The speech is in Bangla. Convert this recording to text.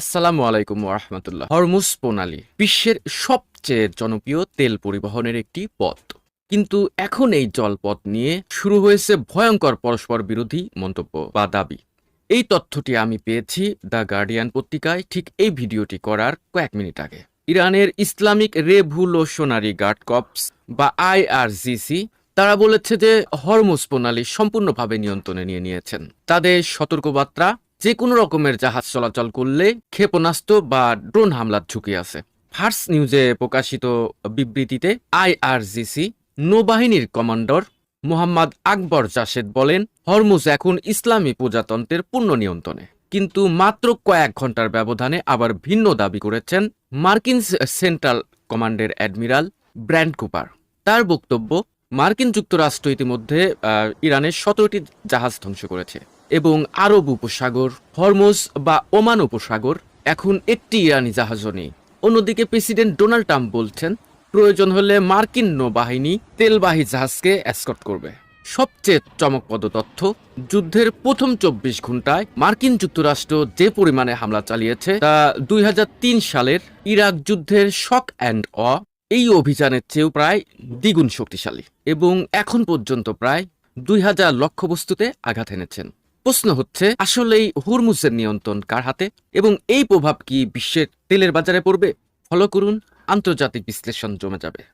আসসালামু আলাইকুম ওয়া রাহমাতুল্লাহ। হরমুজ প্রণালী বিশ্বের সবচেয়ে জনপ্রিয় তেল পরিবহনের একটি পথ। কিন্তু এখন এই জলপথ নিয়ে শুরু হয়েছে ভয়ঙ্কর পরস্পর বিরোধী মন্তব্য বা দাবি। এই তথ্যটি আমি পেয়েছি দ্য গার্ডিয়ান পত্রিকায় ঠিক এই ভিডিওটি করার কয়েক মিনিট আগে। ইরানের ইসলামিক রেভ্যুলেশনারি গার্ড কর্পস বা আইআরজিসি তারা বলেছে যে হরমুজ প্রণালী সম্পূর্ণভাবে নিয়ন্ত্রণে নিয়ে নিয়েছেন। তাদের সতর্কবার্তা, যে কোনো রকমের জাহাজ চলাচল করলে ক্ষেপণাস্ত্র বা ড্রোন হামলার ঝুঁকি আছে। ফার্স নিউজে প্রকাশিত বিবৃতিতে আইআরজিসি নৌবাহিনীর কমান্ডার মোহাম্মদ আকবর জাশেদ বলেন, হরমুজ এখন ইসলামী প্রজাতন্ত্রের পূর্ণ নিয়ন্ত্রণে। কিন্তু মাত্র কয়েক ঘন্টার ব্যবধানে আবার ভিন্ন দাবি করেছেন মার্কিন সেন্ট্রাল কমান্ডের অ্যাডমিরাল ব্র্যান্ড কুপার। তার বক্তব্য, মার্কিন যুক্তরাষ্ট্র ইতিমধ্যে ইরানের 17টি জাহাজ ধ্বংস করেছে এবং আরব উপসাগর, হরমুজ বা ওমান উপসাগর এখন একটি ইরানি জাহাজও নেই। অন্যদিকে প্রেসিডেন্ট ডোনাল্ড ট্রাম্প বলছেন, প্রয়োজন হলে মার্কিন নৌবাহিনী তেলবাহী জাহাজকে এসকর্ট করবে। সবচেয়ে চমকপ্রদ তথ্য, যুদ্ধের প্রথম 24 ঘন্টায় মার্কিন যুক্তরাষ্ট্র যে পরিমাণে হামলা চালিয়েছে তা 2003 সালের ইরাক যুদ্ধের শক অ্যান্ড অ এই অভিযানের চেয়েও প্রায় দ্বিগুণ শক্তিশালী এবং এখন পর্যন্ত প্রায় 2000 লক্ষ্যবস্তুতে আঘাত এনেছেন। প্রশ্ন হচ্ছে, আসলেই হরমুজের নিয়ন্ত্রণ কার হাতে এবং এই প্রভাব কি বিশ্বের তেলের বাজারে পড়বে? ফলো করুন, আন্তর্জাতিক বিশ্লেষণ জমে যাবে।